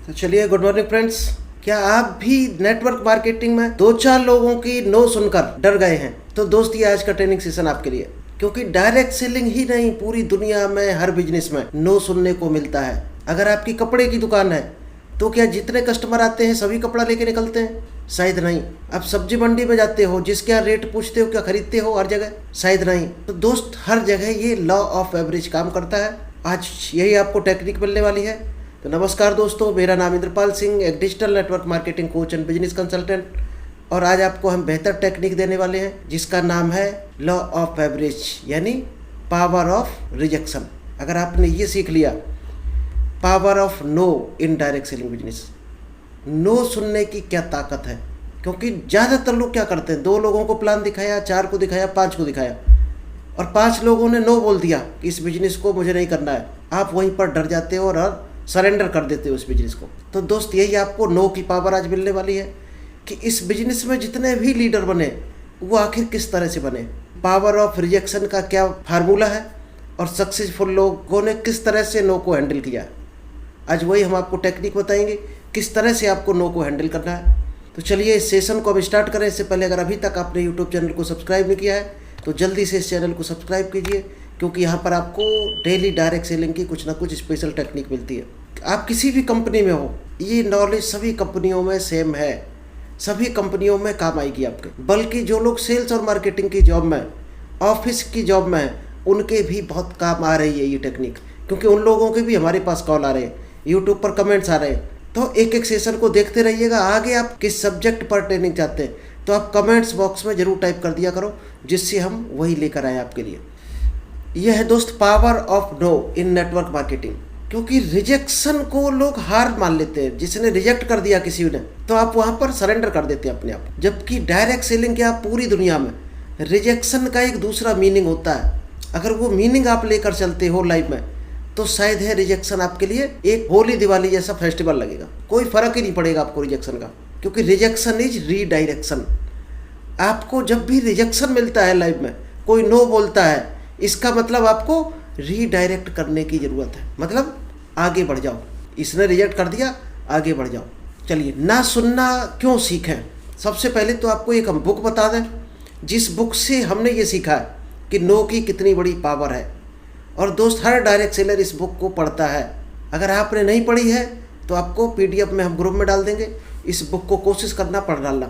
तो चलिए, good morning friends. क्या आप भी नेटवर्क मार्केटिंग में दो चार लोगों की नो सुनकर डर गए हैं? तो दोस्त, ये आज का ट्रेनिंग सेशन आपके लिए, क्योंकि डायरेक्ट सेलिंग ही नहीं, पूरी दुनिया में हर बिजनेस में नो सुनने को मिलता है। अगर आपकी कपड़े की दुकान है तो क्या जितने कस्टमर आते हैं सभी कपड़ा लेके निकलते हैं? शायद नहीं। आप सब्जी मंडी में जाते हो, जिसके यहाँ रेट पूछते हो क्या खरीदते हो हर जगह? शायद नहीं। तो दोस्त, हर जगह ये लॉ ऑफ एवरेज काम करता है। आज यही आपको टेक्निक मिलने वाली है। तो नमस्कार दोस्तों, मेरा नाम इंद्रपाल सिंह, एक digital network marketing coach and business consultant, और आज आपको हम बेहतर टेक्निक देने वाले हैं जिसका नाम है लॉ ऑफ एवरेज, यानी पावर ऑफ रिजेक्शन। अगर आपने ये सीख लिया, power of no in direct selling business, no सुनने की क्या ताकत है। क्योंकि ज़्यादातर लोग क्या करते हैं, 2 लोगों को प्लान दिखाया, 4 को दिखाया, 5 को दिखाया, और 5 लोगों ने नो बोल दिया कि इस बिजनेस को मुझे नहीं करना है। आप वहीं पर डर जाते हो और सरेंडर कर देते हो उस बिजनेस को। तो दोस्त, यही आपको नो की पावर आज मिलने वाली है कि इस बिजनेस में जितने भी लीडर बने वो आखिर किस तरह से बने, पावर ऑफ रिजेक्शन का क्या फार्मूला है, और सक्सेसफुल लोगों ने किस तरह से नो को हैंडल किया। आज वही हम आपको टेक्निक बताएंगे किस तरह से आपको नो को हैंडल करना है। तो चलिए, इस सेशन को हम स्टार्ट करें। इससे पहले अगर अभी तक आपने यूट्यूब चैनल को सब्सक्राइब नहीं किया है तो जल्दी से इस चैनल को सब्सक्राइब कीजिए, क्योंकि यहाँ पर आपको डेली डायरेक्ट सेलिंग की कुछ ना कुछ स्पेशल टेक्निक मिलती है। आप किसी भी कंपनी में हो, ये नॉलेज सभी कंपनियों में सेम है, सभी कंपनियों में काम आएगी आपके। बल्कि जो लोग सेल्स और मार्केटिंग की जॉब में, ऑफिस की जॉब में हैं, उनके भी बहुत काम आ रही है ये टेक्निक, क्योंकि उन लोगों के भी हमारे पास कॉल आ रहे हैं, यूट्यूब पर कमेंट्स आ रहे हैं। तो एक एक सेशन को देखते रहिएगा। आगे आप किस सब्जेक्ट पर ट्रेनिंग चाहते हैं तो आप कमेंट्स बॉक्स में जरूर टाइप कर दिया करो, जिससे हम वही लेकर आए आपके लिए। यह है दोस्त power of no in network marketing. क्योंकि रिजेक्शन को लोग हार मान लेते हैं। जिसने रिजेक्ट कर दिया किसी ने, तो आप वहाँ पर सरेंडर कर देते हैं अपने आप। जबकि डायरेक्ट सेलिंग के आप पूरी दुनिया में रिजेक्शन का एक दूसरा मीनिंग होता है। अगर वो मीनिंग आप लेकर चलते हो लाइफ में, तो शायद है रिजेक्शन आपके लिए एक होली दिवाली जैसा फेस्टिवल लगेगा। कोई फर्क ही नहीं पड़ेगा आपको रिजेक्शन का, क्योंकि रिजेक्शन इज रीडायरेक्शन। आपको जब भी रिजेक्शन मिलता है लाइफ में, कोई नो बोलता है, इसका मतलब आपको रीडायरेक्ट करने की ज़रूरत है। मतलब आगे बढ़ जाओ, इसने रिजेक्ट कर दिया, आगे बढ़ जाओ। चलिए, ना सुनना क्यों सीखें। सबसे पहले तो आपको एक हम बुक बता दें, जिस बुक से हमने ये सीखा है कि नो की कितनी बड़ी पावर है। और दोस्त, हर डायरेक्ट सेलर इस बुक को पढ़ता है। अगर आपने नहीं पढ़ी है तो आपको PDF में हम ग्रुप में डाल देंगे। इस बुक को कोशिश करना, पढ़ डालना,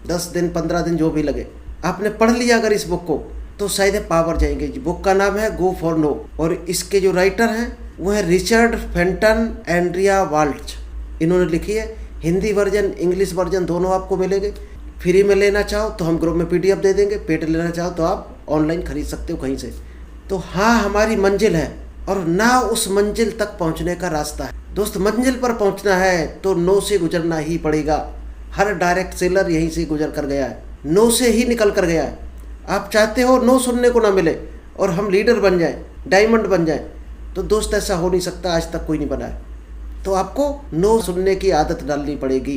10 दिन 15 दिन जो भी लगे। आपने पढ़ लिया अगर इस बुक को, तो शायद पावर जाएंगे। बुक का नाम है गो फॉर नो, और इसके जो राइटर हैं वो है रिचर्ड फेंटन, एंड्रिया वाल्ट, इन्होंने लिखी है। हिंदी वर्जन, इंग्लिश वर्जन दोनों आपको मिलेंगे। फ्री में लेना चाहो तो हम ग्रुप में PDF दे देंगे, पेड लेना चाहो तो आप ऑनलाइन खरीद सकते हो कहीं से। तो हाँ, हमारी मंजिल है, और ना उस मंजिल तक पहुंचने का रास्ता है। दोस्त, मंजिल पर पहुंचना है तो नो से गुजरना ही पड़ेगा। हर डायरेक्ट सेलर यहीं से गुजर कर गया है, नो से ही निकल कर गया है। आप चाहते हो नो सुनने को ना मिले और हम लीडर बन जाएं, डायमंड बन जाएं, तो दोस्त ऐसा हो नहीं सकता, आज तक कोई नहीं बना है। तो आपको नो सुनने की आदत डालनी पड़ेगी।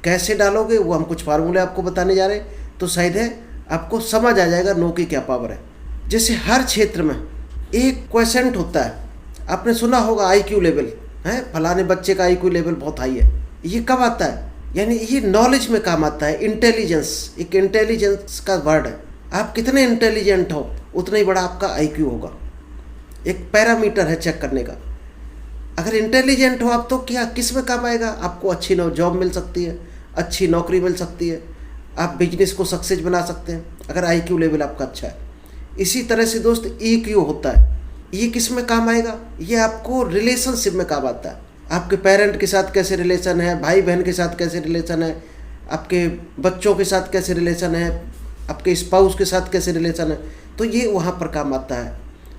कैसे डालोगे वो हम कुछ फार्मूले आपको बताने जा रहे हैं, तो शायद है आपको समझ आ जाएगा नो की क्या पावर है। जैसे हर क्षेत्र में एक क्वेश्चन होता है, आपने सुना होगा IQ लेवल है, फलाने बच्चे का IQ लेवल बहुत हाई है। ये कब आता है? यानी ये नॉलेज में काम आता है। इंटेलिजेंस, एक इंटेलिजेंस का वर्ड है। आप कितने इंटेलिजेंट हो, उतना ही बड़ा आपका IQ होगा। एक पैरामीटर है चेक करने का। अगर इंटेलिजेंट हो आप, तो क्या किस में काम आएगा? आपको अच्छी जॉब मिल सकती है, अच्छी नौकरी मिल सकती है, आप बिजनेस को सक्सेस बना सकते हैं अगर IQ लेवल आपका अच्छा है। इसी तरह से दोस्त EQ होता है। ये किस में काम आएगा? ये आपको रिलेशनशिप में काम आता है। आपके पेरेंट के साथ कैसे रिलेशन है, भाई बहन के साथ कैसे रिलेशन है, आपके बच्चों के साथ कैसे रिलेशन है, आपके स्पाउस के साथ कैसे रिलेशन है, तो ये वहाँ पर काम आता है।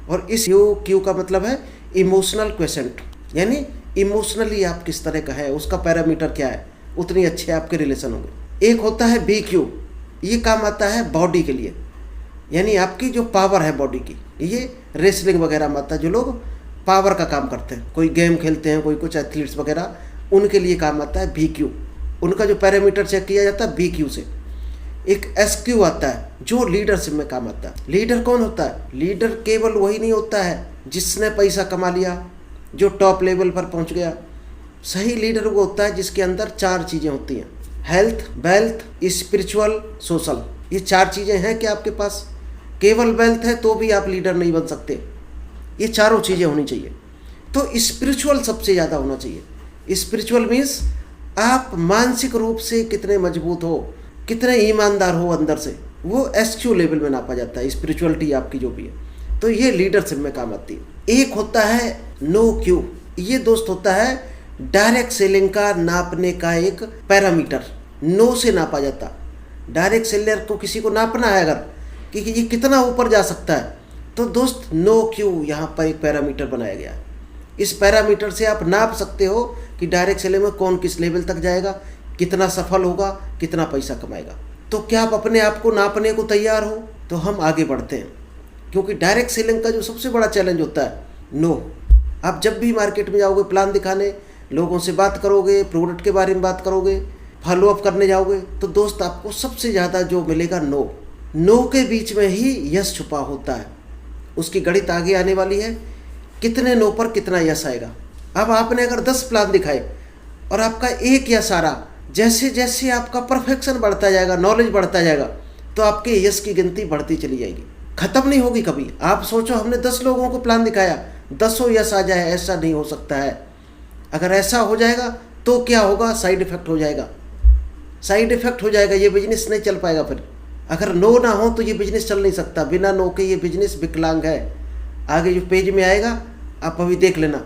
और इस क्यू का मतलब है इमोशनल क्वेश्चंट, यानी इमोशनली आप किस तरह का है, उसका पैरामीटर क्या है, उतनी अच्छे आपके रिलेशन होंगे। एक होता है BQ, ये काम आता है बॉडी के लिए, यानी आपकी जो पावर है बॉडी की। ये रेसलिंग वगैरह में आता है, जो लोग पावर का काम करते हैं, कोई गेम खेलते हैं, कोई कुछ एथलीट्स वगैरह, उनके लिए काम आता है BQ। उनका जो पैरामीटर चेक किया जाता है BQ से। एक SQ आता है जो लीडरशिप में काम आता है। लीडर कौन होता है? लीडर केवल वही नहीं होता है जिसने पैसा कमा लिया, जो टॉप लेवल पर पहुंच गया, सही लीडर वो होता है जिसके अंदर 4 चीज़ें होती हैं, हेल्थ, वेल्थ, स्पिरिचुअल, सोशल। ये 4 चीज़ें हैं कि आपके पास? केवल वेल्थ है तो भी आप लीडर नहीं बन सकते, ये चारों चीज़ें होनी चाहिए। तो स्पिरिचुअल सबसे ज़्यादा होना चाहिए। स्पिरिचुअल मीन्स आप मानसिक रूप से कितने मजबूत हो, कितने ईमानदार हो अंदर से, वो SQ लेवल में नापा जाता है, स्पिरिचुअलिटी आपकी जो भी है। तो ये लीडरशिप में काम आती है। एक होता है नो क्यू, ये दोस्त होता है डायरेक्ट सेलिंग का नापने का एक पैरामीटर, नो से नापा जाता। डायरेक्ट सेलर को किसी को नापना है अगर कि ये कितना ऊपर जा सकता है, तो दोस्त नो क्यू यहाँ पर एक पैरामीटर बनाया गया है। इस पैरामीटर से आप नाप सकते हो कि डायरेक्ट सेलिंग में कौन किस लेवल तक जाएगा, कितना सफल होगा, कितना पैसा कमाएगा। तो क्या आप अपने आप को नापने को तैयार हो? तो हम आगे बढ़ते हैं, क्योंकि डायरेक्ट सेलिंग का जो सबसे बड़ा चैलेंज होता है नो। आप जब भी मार्केट में जाओगे प्लान दिखाने, लोगों से बात करोगे, प्रोडक्ट के बारे में बात करोगे, फॉलोअप करने जाओगे, तो दोस्त आपको सबसे ज़्यादा जो मिलेगा नो। नो के बीच में ही यश छुपा होता है। उसकी गणित आगे आने वाली है, कितने नो पर कितना यश आएगा। अब आपने अगर 10 प्लान दिखाए और आपका एक यश आ रहा, जैसे जैसे आपका परफेक्शन बढ़ता जाएगा, नॉलेज बढ़ता जाएगा, तो आपके यश की गिनती बढ़ती चली जाएगी, खत्म नहीं होगी कभी। आप सोचो हमने 10 लोगों को प्लान दिखाया, 10 यश आ जाए, ऐसा नहीं हो सकता है। अगर ऐसा हो जाएगा तो क्या होगा? साइड इफेक्ट हो जाएगा, साइड इफेक्ट हो जाएगा, ये बिजनेस नहीं चल पाएगा। फिर अगर नो ना हो तो ये बिजनेस चल नहीं सकता, बिना नो के ये बिजनेस विकलांग है। आगे जो पेज में आएगा आप अभी देख लेना,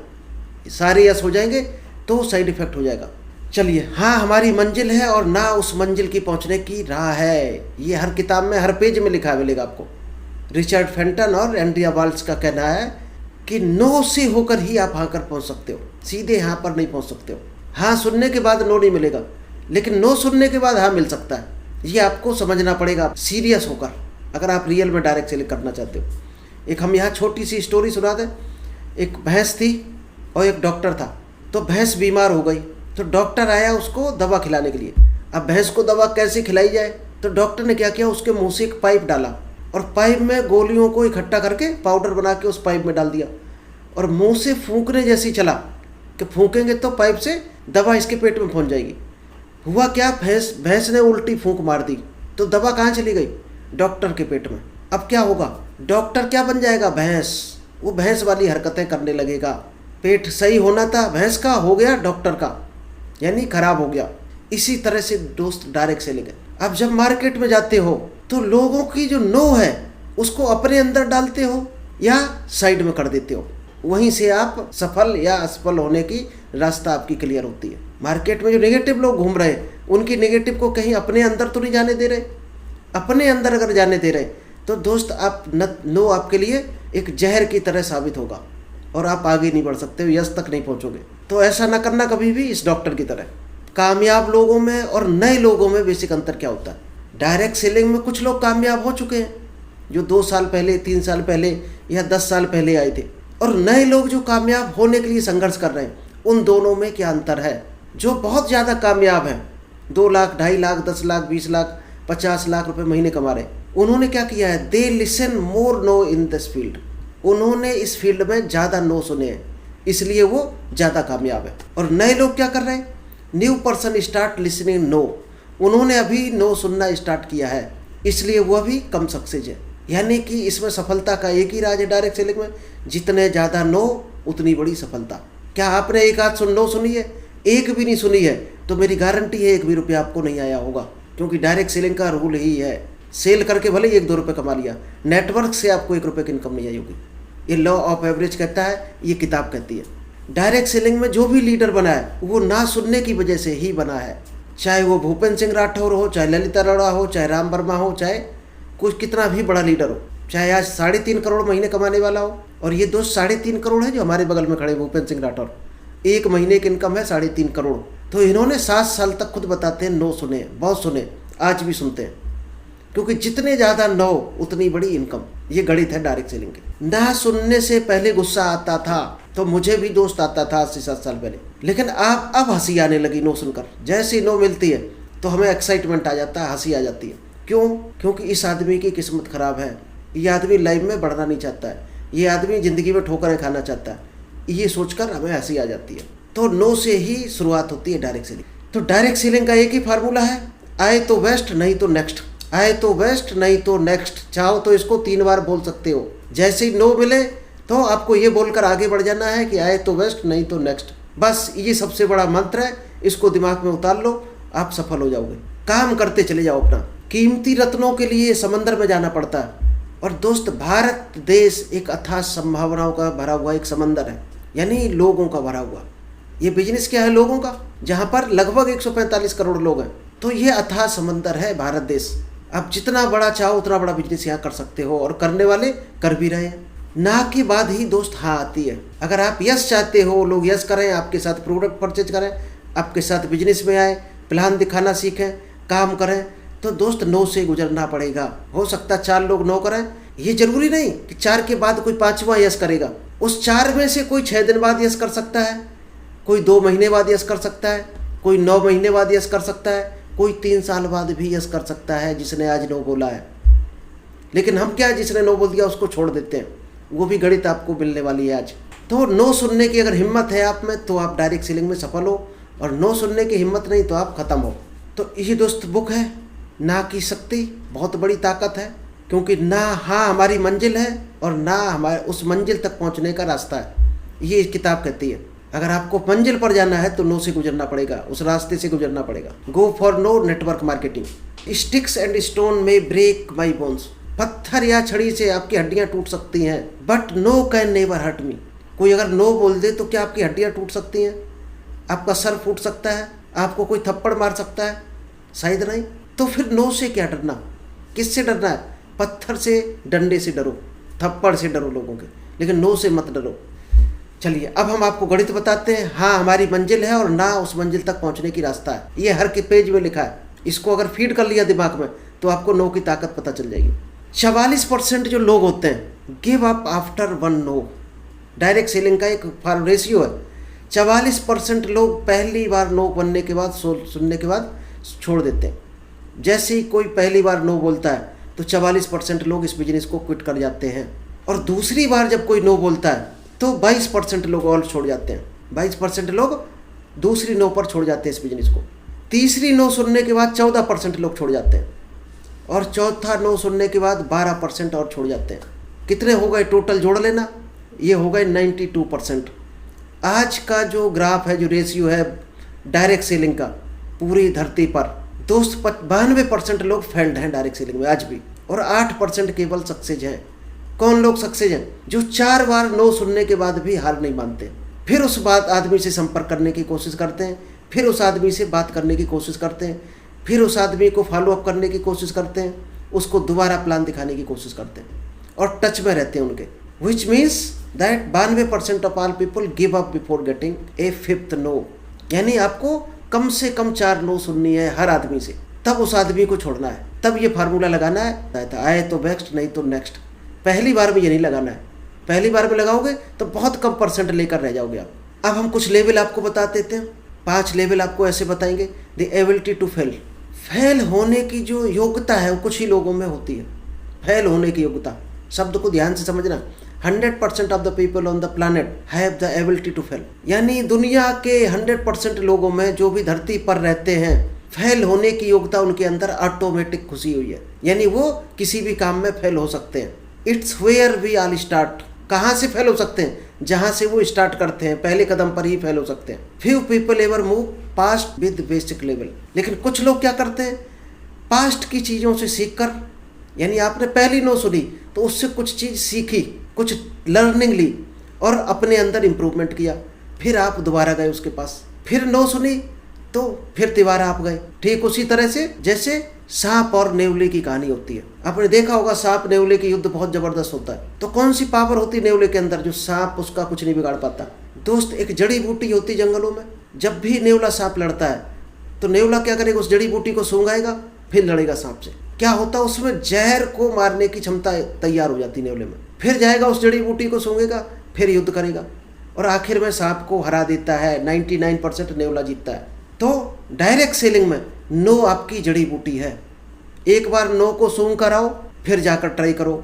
सारे यस हो जाएंगे तो साइड इफेक्ट हो जाएगा। चलिए, हाँ हमारी मंजिल है और ना उस मंजिल की पहुंचने की राह है, ये हर किताब में हर पेज में लिखा मिलेगा आपको। रिचर्ड फेंटन और एंड्रिया वाल्स का कहना है कि नो से होकर ही आप हाँ कर पहुंच सकते हो, सीधे हाँ पर नहीं पहुंच सकते हो। हाँ सुनने के बाद नो नहीं मिलेगा, लेकिन नो सुनने के बाद हाँ मिल सकता है। ये आपको समझना पड़ेगा सीरियस होकर, अगर आप रियल में डायरेक्ट सेलिंग करना चाहते हो। एक हम यहाँ छोटी सी स्टोरी सुना दें। एक भैंस थी और एक डॉक्टर था। तो भैंस बीमार हो गई, तो डॉक्टर आया उसको दवा खिलाने के लिए। अब भैंस को दवा कैसे खिलाई जाए, तो डॉक्टर ने क्या किया, उसके मुंह से एक पाइप डाला और पाइप में गोलियों को इकट्ठा करके पाउडर बना के उस पाइप में डाल दिया और मुंह से फूंकने जैसी चला कि फूंकेंगे तो पाइप से दवा इसके पेट में पहुंच जाएगी। हुआ क्या, भैंस ने उल्टी फूंक मार दी, तो दवा कहाँ चली गई? डॉक्टर के पेट में। अब क्या होगा, डॉक्टर क्या बन जाएगा? भैंस। वो भैंस वाली हरकतें करने लगेगा। पेट सही होना था भैंस का, हो गया डॉक्टर का, यानी खराब हो गया। इसी तरह से दोस्त डायरेक्ट सेलिंग है। अब जब मार्केट में जाते हो तो लोगों की जो नो है उसको अपने अंदर डालते हो या साइड में कर देते हो, वहीं से आप सफल या असफल होने की रास्ता आपकी क्लियर होती है। मार्केट में जो नेगेटिव लोग घूम रहे हैं उनकी नेगेटिव को कहीं अपने अंदर तो नहीं जाने दे रहे। अपने अंदर अगर जाने दे रहे तो दोस्त आप नो आपके लिए एक जहर की तरह साबित होगा और आप आगे नहीं बढ़ सकते हो, यश तक नहीं पहुंचोगे। तो ऐसा ना करना कभी भी इस डॉक्टर की तरह। कामयाब लोगों में और नए लोगों में बेसिक अंतर क्या होता है? डायरेक्ट सेलिंग में कुछ लोग कामयाब हो चुके हैं जो 2 साल पहले, 3 साल पहले या 10 साल पहले आए थे, और नए लोग जो कामयाब होने के लिए संघर्ष कर रहे हैं। उन दोनों में क्या अंतर है? जो बहुत ज़्यादा कामयाब हैं, 2 लाख, 2.5 लाख, 10 लाख, 20 लाख, 50 लाख रुपए महीने कमा रहे, उन्होंने क्या किया है? They listen more no in this field. उन्होंने इस फील्ड में ज़्यादा नो सुने हैं, इसलिए वो ज़्यादा कामयाब है। और नए लोग क्या कर रहे हैं? New person start listening no. उन्होंने अभी नो सुनना स्टार्ट किया है, इसलिए वो अभी कम सक्सेस है। यानी कि इसमें सफलता का एक ही राज है डायरेक्ट सेलिंग में, जितने ज़्यादा नो उतनी बड़ी सफलता। क्या आपने एक आध नो सुनी है? एक भी नहीं सुनी है तो मेरी गारंटी है 1 भी रुपया आपको नहीं आया होगा, क्योंकि डायरेक्ट सेलिंग का रूल ही है। सेल करके भले 1-2 रुपये कमा लिया, नेटवर्क से आपको 1 रुपये की इनकम नहीं आई होगी। ये लॉ ऑफ एवरेज कहता है, ये किताब कहती है। डायरेक्ट सेलिंग में जो भी लीडर बना है वो ना सुनने की वजह से ही बना है। चाहे वो भूपेंद्र सिंह राठौर हो, चाहे ललिता अरोड़ा हो, चाहे राम वर्मा हो, चाहे कुछ कितना भी बड़ा लीडर हो, चाहे आज 3.5 करोड़ महीने कमाने वाला हो। और ये दोस्त 3.5 करोड़ है जो हमारे बगल में खड़े भूपेंद्र सिंह राठौर, 1 महीने की इनकम है 3.5 करोड़। तो इन्होंने 7 साल तक खुद बताते हैं नो सुने, बहुत सुने, आज भी सुनते हैं, क्योंकि जितने ज़्यादा नो उतनी बड़ी इनकम। ये गणित है डायरेक्ट सेलिंग की। ना सुनने से पहले गुस्सा आता था, तो मुझे भी दोस्त आता था 7 साल पहले, लेकिन अब हंसी आने लगी नो सुनकर। जैसे नो मिलती है तो हमें एक्साइटमेंट आ जाता है, हंसी आ जाती है। क्यों? क्योंकि इस आदमी की किस्मत खराब है, ये आदमी लाइफ में बढ़ना नहीं चाहता है, ये आदमी ज़िंदगी में ठोकरें खाना चाहता है, ये सोचकर हमें हंसी आ जाती है। तो नो से ही शुरुआत होती है डायरेक्ट सेलिंग। तो डायरेक्ट सेलिंग का एक ही फार्मूला है, आए तो बेस्ट नहीं तो नेक्स्ट, आए तो बेस्ट नहीं तो नेक्स्ट। चाहो तो इसको 3 बार बोल सकते हो। जैसे ही नो मिले तो आपको ये बोलकर आगे बढ़ जाना है कि आए तो बेस्ट नहीं तो नेक्स्ट। बस ये सबसे बड़ा मंत्र है, इसको दिमाग में उतार लो, आप सफल हो जाओगे। काम करते चले जाओ अपना। कीमती रत्नों के लिए समंदर में जाना पड़ता है। और दोस्त, भारत देश एक अथाह संभावनाओं का भरा हुआ एक समंदर है, यानी लोगों का भरा हुआ। ये बिजनेस क्या है? लोगों का, जहाँ पर लगभग 145 करोड़ लोग हैं। तो ये अथाह समंदर है भारत देश। आप जितना बड़ा चाहो उतना बड़ा बिजनेस यहाँ कर सकते हो, और करने वाले कर भी रहे हैं। ना के बाद ही दोस्त हाँ आती है। अगर आप यस चाहते हो, लोग यस करें, आपके साथ प्रोडक्ट परचेज करें, आपके साथ बिजनेस में आए, प्लान दिखाना सीखें, काम करें, तो दोस्त नो से गुजरना पड़ेगा। हो सकता है 4 लोग नो करें, ये जरूरी नहीं कि 4 के बाद कोई 5वां यस करेगा। उस 4 में से कोई 6 दिन बाद यस कर सकता है, कोई 2 महीने बाद यस कर सकता है, कोई 9 महीने बाद यस कर सकता है, कोई 3 साल बाद भी यस कर सकता है जिसने आज नो बोला है। लेकिन हम क्या, जिसने नो बोल दिया उसको छोड़ देते हैं, वो भी गणित आपको मिलने वाली है आज। तो नो सुनने की अगर हिम्मत है आप में तो आप डायरेक्ट सेलिंग में सफल हो, और नो सुनने की हिम्मत नहीं तो आप खत्म हो। तो ये दोस्त बुक है ना की शक्ति, बहुत बड़ी ताकत है, क्योंकि ना हाँ हमारी मंजिल है और ना हमारे उस मंजिल तक पहुंचने का रास्ता है। ये किताब कहती है अगर आपको मंजिल पर जाना है तो नो से गुजरना पड़ेगा, उस रास्ते से गुजरना पड़ेगा। Go for no network marketing. Sticks and stone may break my bones. पत्थर या छड़ी से आपकी हड्डियां टूट सकती हैं, but no can never hurt me. कोई अगर नो बोल दे तो क्या आपकी हड्डियां टूट सकती हैं? आपका सर फूट सकता है? आपको कोई थप्पड़ मार सकता है? शायद नहीं। तो फिर नो से क्या डरना? किससे डरना है? पत्थर से, डंडे से डरो, थप्पड़ से डरो लोगों के, लेकिन नो से मत डरो। चलिए अब हम आपको गणित बताते हैं। हाँ हमारी मंजिल है और ना उस मंजिल तक पहुंचने की रास्ता है। ये हर के पेज में लिखा है। इसको अगर फीड कर लिया दिमाग में तो आपको नो की ताकत पता चल जाएगी। 44% जो लोग होते हैं give up after 1 no. Direct selling का एक रेशियो है। 44% लोग पहली बार नो बनने के बाद, सुनने के बाद छोड़ देते हैं। जैसे ही कोई पहली बार नो बोलता है तो 44% लोग इस बिजनेस को क्विट कर जाते हैं। और दूसरी बार जब कोई नो बोलता है तो 22% लोग और छोड़ जाते हैं। 22% लोग दूसरी नो पर छोड़ जाते हैं इस बिजनेस को। तीसरी नो सुनने के बाद 14% लोग छोड़ जाते हैं, और चौथा नो सुनने के बाद 12% और छोड़ जाते हैं। कितने हो गए टोटल? जोड़ लेना, ये हो गए 92%। आज का जो ग्राफ है, जो रेशियो है डायरेक्ट सेलिंग का पूरी धरती पर, दोस्त 92% लोग फेल्ड हैं डायरेक्ट सेलिंग में आज भी, और 8% केवल सक्सेस हैं। कौन लोग सक्सेस हैं? जो 4 बार नो सुनने के बाद भी हार नहीं मानते, फिर उस बात आदमी से संपर्क करने की कोशिश करते हैं, फिर उस आदमी से बात करने की कोशिश करते हैं, फिर उस आदमी को फॉलो अप करने की कोशिश करते हैं, उसको दोबारा प्लान दिखाने की कोशिश करते हैं, और टच में रहते हैं उनके। Which means that 92% of all people give up before getting a 5th no. यानी आपको कम से कम 4 नो सुननी है हर आदमी से, तब उस आदमी को छोड़ना है, तब ये फार्मूला लगाना है। आए तो बेस्ट नहीं तो नेक्स्ट। पहली बार में ये नहीं लगाना है। पहली बार में लगाओगे तो बहुत कम % लेकर रह जाओगे आप। अब हम कुछ लेवल आपको बता देते हैं। 5 लेवल आपको ऐसे बताएंगे। The ability to fail. Fail होने की जो योग्यता है वो कुछ ही लोगों में होती है। फेल होने की योग्यता, शब्द को ध्यान से समझना। 100% of the people on the planet have the ability to fail. यानी दुनिया के 100% लोगों में, जो भी धरती पर रहते हैं, फेल होने की योग्यता उनके अंदर ऑटोमेटिक घुसी हुई है। यानी वो किसी भी काम में फेल हो सकते हैं। It's where we all start. कहाँ से फेल हो सकते हैं? जहाँ से वो स्टार्ट करते हैं, पहले कदम पर ही फेल हो सकते हैं। Few people ever move past with basic level. लेकिन कुछ लोग क्या करते हैं? पास्ट की चीज़ों से सीखकर, यानी आपने पहली नो सुनी तो उससे कुछ चीज़ सीखी, कुछ लर्निंग ली और अपने अंदर इम्प्रूवमेंट किया, फिर आप दोबारा गए उसके पास। फिर नो सुनी तो फिर दोबारा आप गए। ठीक उसी तरह से जैसे सांप और नेवले की कहानी होती है। आपने देखा होगा सांप नेवले की युद्ध बहुत जबरदस्त होता है। तो कौन सी पावर होती है नेवले के अंदर जो सांप उसका कुछ नहीं बिगाड़ पाता? दोस्त, एक जड़ी बूटी होती जंगलों में। जब भी नेवला सांप लड़ता है तो नेवला क्या करेगा? उस जड़ी बूटी को सूंघाएगा, फिर लड़ेगा सांप से। क्या होता है? उसमें जहर को मारने की क्षमता तैयार हो जाती नेवले में। फिर जाएगा उस जड़ी बूटी को सूंघेगा, फिर युद्ध करेगा, और आखिर में सांप को हरा देता है। 99% नेवला जीतता है। तो डायरेक्ट सेलिंग में नो आपकी जड़ी बूटी है। एक बार नो को सूंघ कर आओ, फिर जाकर ट्राई करो,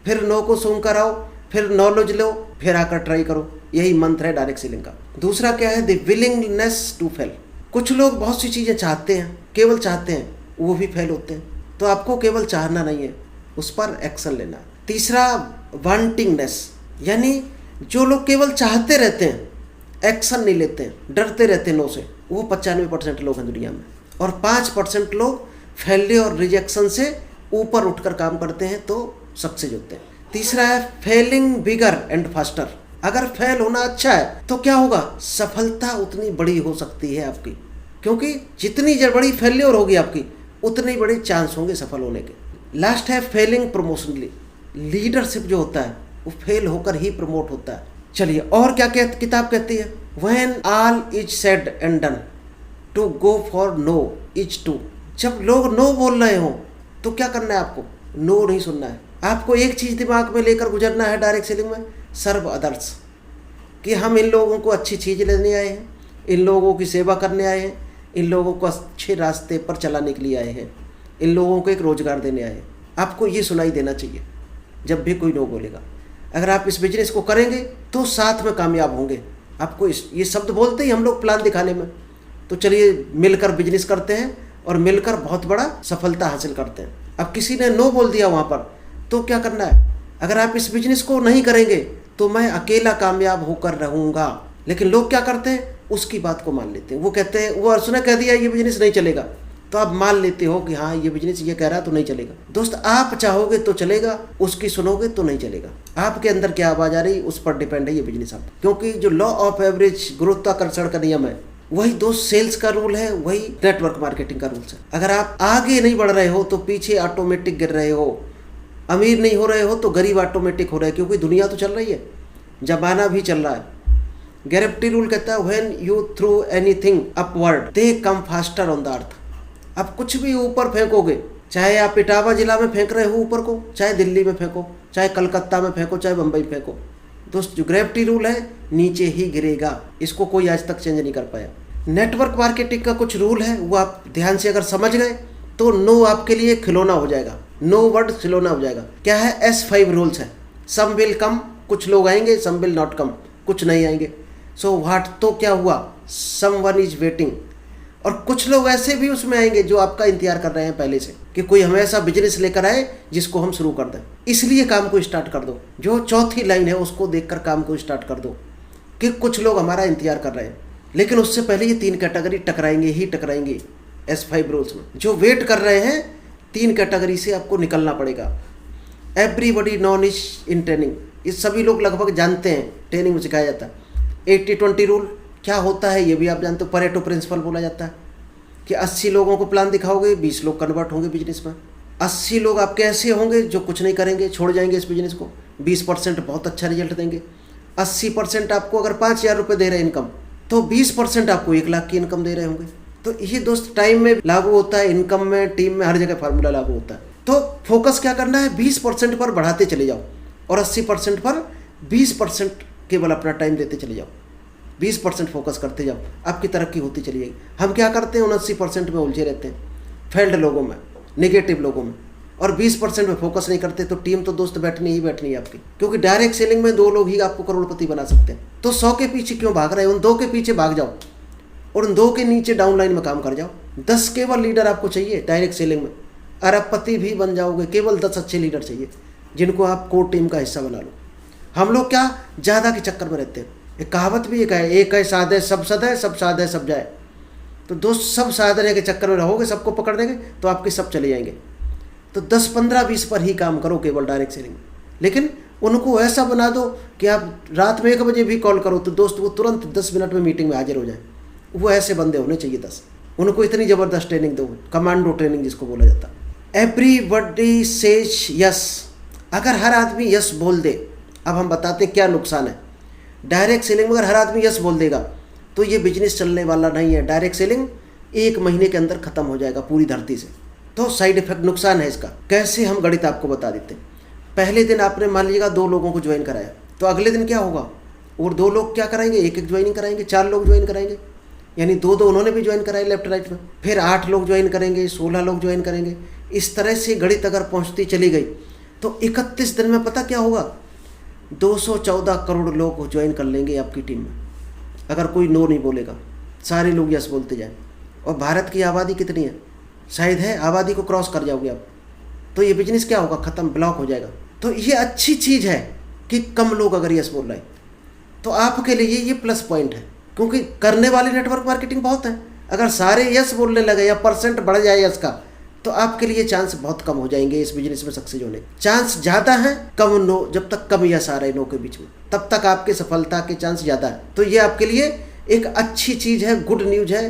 फिर नो को सूंघ कर आओ, फिर नॉलेज लो, फिर आकर ट्राई करो। यही मंत्र है डायरेक्ट सेलिंग का। दूसरा क्या है, द विलिंगनेस टू फेल। कुछ लोग बहुत सी चीज़ें चाहते हैं, केवल चाहते हैं, वो भी फेल होते हैं। तो आपको केवल चाहना नहीं है, उस पर एक्शन लेना है। तीसरा वांटिंगनेस, यानी जो लोग केवल चाहते रहते हैं, एक्शन नहीं लेते हैं, डरते रहते हैं नो से, वो 95% लोग हैं दुनिया में। और 5% लोग फेलियर और रिजेक्शन से ऊपर उठकर काम करते हैं तो सक्सेस होते हैं। तीसरा है फेलिंग बिगर एंड फास्टर। अगर फेल होना अच्छा है तो क्या होगा, सफलता उतनी बड़ी हो सकती है आपकी, क्योंकि जितनी बड़ी फेलियर होगी आपकी उतने बड़े चांस होंगे सफल होने के। लास्ट है फेलिंग प्रमोशनली। लीडरशिप जो होता है वो फेल होकर ही प्रमोट होता है। चलिए और क्या किताब कहती है, when all is said and done to go for no is to. जब लोग नो बोल रहे हो तो क्या करना है आपको, नो नहीं सुनना है। आपको एक चीज़ दिमाग में लेकर गुजरना है डायरेक्ट सेलिंग में, सर्व अदर्स, कि हम इन लोगों को अच्छी चीज़ लेने आए हैं, इन लोगों की सेवा करने आए हैं, इन लोगों को अच्छे रास्ते पर चलाने के लिए आए हैं, इन लोगों को एक रोज़गार देने आए हैं। आपको ये सुनाई देना चाहिए जब भी कोई नो बोलेगा। अगर आप इस बिजनेस को करेंगे तो साथ में कामयाब होंगे। आपको ये शब्द बोलते ही हम लोग प्लान दिखाने में, तो चलिए मिलकर बिजनेस करते हैं और मिलकर बहुत बड़ा सफलता हासिल करते हैं। अब किसी ने नो बोल दिया वहाँ पर, तो क्या करना है, अगर आप इस बिजनेस को नहीं करेंगे तो मैं अकेला कामयाब होकर रहूँगा। लेकिन लोग क्या करते हैं, उसकी बात को मान लेते हैं। वो कहते हैं, वो उसने कह दिया ये बिजनेस नहीं चलेगा, तो आप मान लेते हो कि हाँ ये बिजनेस ये कह रहा है तो नहीं चलेगा। दोस्त, आप चाहोगे तो चलेगा, उसकी सुनोगे तो नहीं चलेगा। आपके अंदर क्या आवाज़ आ रही उस पर डिपेंड है ये बिजनेस आप, क्योंकि जो लॉ ऑफ एवरेज गुरुत्वाकर्षण का नियम है वही दोस्त सेल्स का रूल है, वही नेटवर्क मार्केटिंग का रूल्स है। अगर आप आगे नहीं बढ़ रहे हो तो पीछे ऑटोमेटिक गिर रहे हो। अमीर नहीं हो रहे हो तो गरीब ऑटोमेटिक हो रहे हैं, क्योंकि दुनिया तो चल रही है, जमाना भी चल रहा है। ग्रेविटी रूल कहता है when you throw anything upward they come faster on the earth. आप कुछ भी ऊपर फेंकोगे, चाहे आप इटावा जिला में फेंक रहे हो ऊपर को, चाहे दिल्ली में फेंको, चाहे कलकत्ता में फेंको, चाहे बम्बई फेंको, दोस्त जो ग्रेविटी रूल है नीचे ही गिरेगा। इसको कोई आज तक चेंज नहीं कर पाया। नेटवर्क मार्केटिंग का कुछ रूल है, वो आप ध्यान से अगर समझ गए तो नो आपके लिए खिलौना हो जाएगा। नो वर्ड खिलौना हो जाएगा। क्या है, S5 रूल्स है। सम विल कम, कुछ लोग आएंगे, सम विल नॉट कम, कुछ नहीं आएंगे। सो व्हाट, तो क्या हुआ, समवन इज वेटिंग। और कुछ लोग ऐसे भी उसमें आएंगे जो आपका इंतजार कर रहे हैं पहले से, कि कोई हमें ऐसा बिजनेस लेकर आए जिसको हम शुरू कर दें। इसलिए काम को स्टार्ट कर दो। जो चौथी लाइन है उसको देखकर काम को स्टार्ट कर दो कि कुछ लोग हमारा इंतजार कर रहे हैं। लेकिन उससे पहले ये 3 कैटेगरी टकराएंगे ही टकराएंगे। S5 रूल्स में जो वेट कर रहे हैं 3 कैटेगरी से आपको निकलना पड़ेगा। Everybody non is in training, ये सभी लोग लगभग जानते हैं, ट्रेनिंग में सिखाया जाता है। 80-20 रूल क्या होता है ये भी आप जानते हो। परेटो प्रिंसिपल बोला जाता है कि 80 लोगों को प्लान दिखाओगे, 20 लोग कन्वर्ट होंगे बिजनेस में। 80 लोग आपके ऐसे होंगे जो कुछ नहीं करेंगे, छोड़ जाएंगे इस बिजनेस को। 20% बहुत अच्छा रिजल्ट देंगे। 80% आपको अगर 5,000 रुपये दे रहे हैं इनकम, तो 20% आपको 1 लाख की इनकम दे रहे होंगे। तो ये दोस्त टाइम में लागू होता है, इनकम में, टीम में, हर जगह फार्मूला लागू होता है। तो फोकस क्या करना है, 20% पर बढ़ाते चले जाओ और 80% पर 20% केवल अपना टाइम देते चले जाओ। 20% फोकस करते जाओ, आपकी तरक्की होती चली जाएगी। हम क्या करते हैं, 79% में उलझे रहते हैं, फेल्ड लोगों में, नेगेटिव लोगों में, और 20% में फोकस नहीं करते। तो टीम तो दोस्त बैठनी ही बैठनी है आपकी, क्योंकि डायरेक्ट सेलिंग में 2 लोग ही आपको करोड़पति बना सकते हैं। तो 100 के पीछे क्यों भाग रहे हैं, उन 2 के पीछे भाग जाओ और उन 2 के नीचे डाउन लाइन में काम कर जाओ। 10 केवल लीडर आपको चाहिए डायरेक्ट सेलिंग में, अरबपति भी बन जाओगे। केवल 10 अच्छे लीडर चाहिए जिनको आप कोर टीम का हिस्सा बना लो। हम लोग क्या ज़्यादा के चक्कर में रहते हैं। एक कहावत भी एक है साध है सब सद है, सब साध है सब जाए। तो दोस्त सब साधने के चक्कर में रहोगे, सबको पकड़ देंगे तो आपके सब चले जाएंगे। तो 10, 15, 20 पर ही काम करो केवल डायरेक्ट सेलिंग। लेकिन उनको ऐसा बना दो कि आप रात में 1 बजे भी कॉल करो तो दोस्त वो तुरंत 10 मिनट में मीटिंग में हाजिर हो जाए। वो ऐसे बंदे होने चाहिए 10। उनको इतनी ज़बरदस्त ट्रेनिंग दो, कमांडो ट्रेनिंग जिसको बोला जाता है। Everybody says yes. अगर हर आदमी यस बोल दे, अब हम बताते हैं क्या नुकसान है। डायरेक्ट सेलिंग में अगर हर आदमी यस बोल देगा तो ये बिजनेस चलने वाला नहीं है। डायरेक्ट सेलिंग 1 महीने के अंदर खत्म हो जाएगा पूरी धरती से। तो साइड इफेक्ट नुकसान है इसका। कैसे, हम गणित आपको बता देते हैं। पहले दिन आपने मान लीजिएगा 2 लोगों को ज्वाइन कराया, तो अगले दिन क्या होगा, और 2 लोग क्या कराएंगे, 1-1 ज्वाइनिंग कराएंगे, 4 लोग ज्वाइन कराएंगे, यानी 2-2 उन्होंने भी ज्वाइन कराए लेफ्ट राइट में। फिर 8 लोग ज्वाइन करेंगे, 16 लोग ज्वाइन करेंगे। इस तरह से गणित अगर पहुँचती चली गई तो 31 दिन में पता क्या होगा, 214 करोड़ लोग ज्वाइन कर लेंगे आपकी टीम में अगर कोई नो नहीं बोलेगा, सारे लोग यस बोलते जाएं। और भारत की आबादी कितनी है? शायद है, आबादी को क्रॉस कर जाओगे आप, तो ये बिजनेस क्या होगा, ख़त्म, ब्लॉक हो जाएगा। तो ये अच्छी चीज़ है कि कम लोग अगर यस बोल रहे हैं, तो आपके लिए ये प्लस पॉइंट है, क्योंकि करने वाले नेटवर्क मार्केटिंग बहुत है। अगर सारे यस बोलने लगे या परसेंट बढ़ जाए यस का, तो आपके लिए चांस बहुत कम हो जाएंगे इस बिजनेस में सक्सेस होने। चांस ज़्यादा है कम नो, जब तक कम यस आ रहे नो के बीच में, तब तक आपके सफलता के चांस ज़्यादा है। तो ये आपके लिए एक अच्छी चीज़ है, गुड न्यूज़ है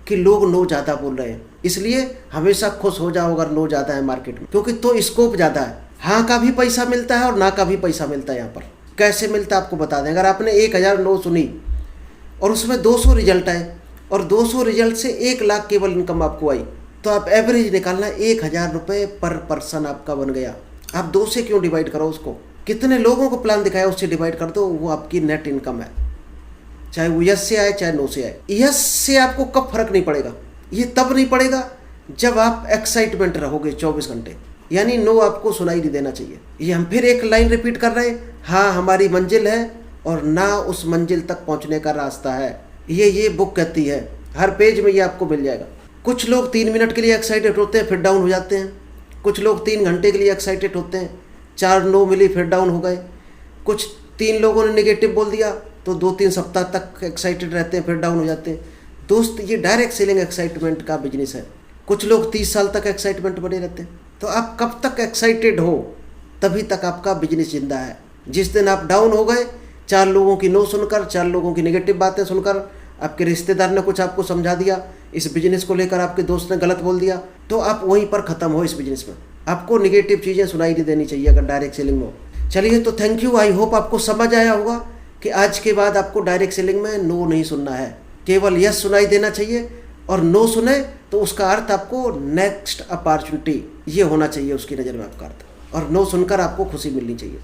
कि लोग नो ज़्यादा बोल रहे हैं। इसलिए हमेशा खुश हो जाओ अगर नो ज़्यादा है मार्केट में, क्योंकि तो स्कोप ज़्यादा है। हाँ का भी पैसा मिलता है और ना का भी पैसा मिलता है। यहाँ पर कैसे मिलता है आपको बता दें। अगर आपने 1000 नो सुनी और उसमें 200 रिजल्ट आए और 200 रिजल्ट से 1 लाख केवल इनकम आपको आई, तो आप एवरेज निकालना 1000 रुपये पर पर्सन आपका बन गया। आप 2 से क्यों डिवाइड करो उसको, कितने लोगों को प्लान दिखाया उससे डिवाइड कर दो, वो आपकी नेट इनकम है। चाहे वो यस से आए चाहे नो से आए। यस से आपको कब फर्क नहीं पड़ेगा, ये तब नहीं पड़ेगा जब आप एक्साइटमेंट रहोगे 24 घंटे, यानी नो आपको सुनाई नहीं देना चाहिए। ये हम फिर एक लाइन रिपीट कर रहे हैं, हाँ हमारी मंजिल है और ना उस मंजिल तक पहुंचने का रास्ता है। ये बुक कहती है, हर पेज में ये आपको मिल जाएगा। कुछ लोग 3 मिनट के लिए एक्साइटेड होते हैं फिर डाउन हो जाते हैं, कुछ लोग 3 घंटे के लिए एक्साइटेड होते हैं, 4 नो मिली फिर डाउन हो गए, कुछ 3 लोगों ने नेगेटिव बोल दिया तो 2-3 सप्ताह तक एक्साइटेड रहते हैं फिर डाउन हो जाते हैं। दोस्त, ये डायरेक्ट सेलिंग एक्साइटमेंट का बिजनेस है। कुछ लोग 30 साल तक एक्साइटमेंट बने रहते हैं। तो आप कब तक एक्साइटेड हो तभी तक आपका बिजनेस जिंदा है। जिस दिन आप डाउन हो गए, 4 लोगों की नो सुनकर, 4 लोगों की नेगेटिव बातें सुनकर, आपके रिश्तेदार ने कुछ आपको समझा दिया, इस बिजनेस को लेकर आपके दोस्त ने गलत बोल दिया, तो आप वहीं पर ख़त्म हो इस बिजनेस में। आपको नेगेटिव चीज़ें सुनाई नहीं देनी चाहिए अगर डायरेक्ट सेलिंग में हो। चलिए, तो थैंक यू। आई होप आपको समझ आया होगा कि आज के बाद आपको डायरेक्ट सेलिंग में नो नहीं सुनना है, केवल यस सुनाई देना चाहिए। और नो सुने तो उसका अर्थ आपको नेक्स्ट अपॉर्चुनिटी ये होना चाहिए उसकी नज़र में आपका अर्थ, और नो सुनकर आपको खुशी मिलनी चाहिए।